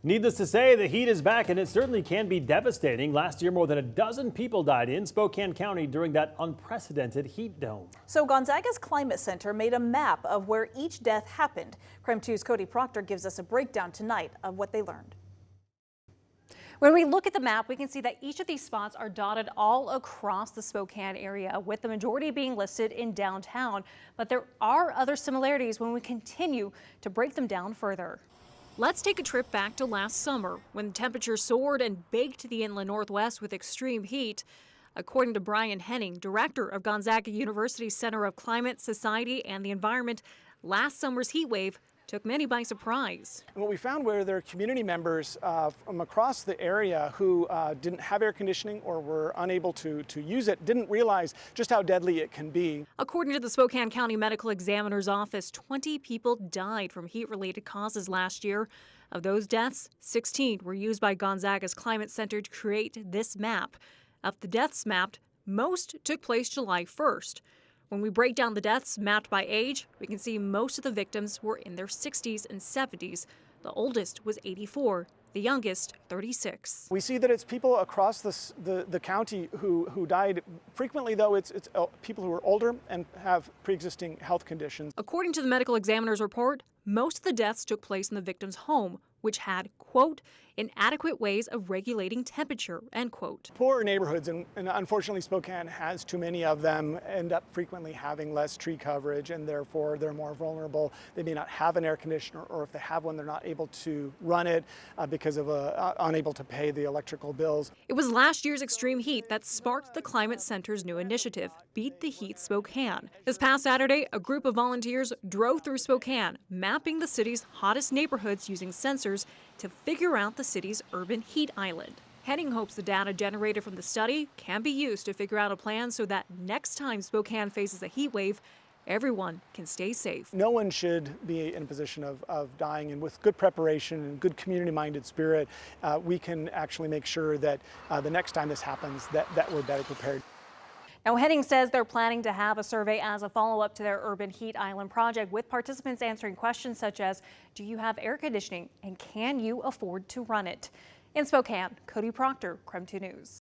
Needless to say, the heat is back and it certainly can be devastating. Last year, more than a dozen people died in Spokane County during that unprecedented heat dome. So Gonzaga's Climate Center made a map of where each death happened. KREM 2's Cody Proctor gives us a breakdown tonight of what they learned. When we look at the map, we can see that each of these spots are dotted all across the Spokane area, with the majority being listed in downtown. But there are other similarities when we continue to break them down further. Let's take a trip back to last summer when temperatures soared and baked the inland Northwest with extreme heat. According to Brian Henning, director of Gonzaga University's Center of Climate, Society, and the Environment, last summer's heat wave took many by surprise. And what we found were there are community members from across the area who didn't have air conditioning or were unable to use it, didn't realize just how deadly it can be. According to the Spokane County Medical Examiner's office, 20 people died from heat-related causes last year. Of those deaths, 16 were used by Gonzaga's Climate Center to create this map. Of the deaths mapped, most took place July 1st. When we break down the deaths mapped by age, we can see most of the victims were in their 60s and 70s. The oldest was 84, the youngest 36. We see that it's people across the county who died. Frequently, though, it's people who are older and have pre-existing health conditions. According to the medical examiner's report, most of the deaths took place in the victim's home, which had, quote, inadequate ways of regulating temperature, end quote. Poor neighborhoods, and unfortunately Spokane has too many of them, end up frequently having less tree coverage, and therefore they're more vulnerable. They may not have an air conditioner, or if they have one, they're not able to run it because of unable to pay the electrical bills. It was last year's extreme heat that sparked the Climate Center's new initiative, Beat the Heat Spokane. This past Saturday, a group of volunteers drove through Spokane, mapping the city's hottest neighborhoods using sensors to figure out the city's urban heat island. Henning hopes the data generated from the study can be used to figure out a plan so that next time Spokane faces a heat wave, everyone can stay safe. No one should be in a position of dying, and with good preparation and good community-minded spirit, we can actually make sure that the next time this happens, that we're better prepared. Now, Henning says they're planning to have a survey as a follow-up to their Urban Heat Island project, with participants answering questions such as, do you have air conditioning and can you afford to run it? In Spokane, Cody Proctor, KREM 2 News.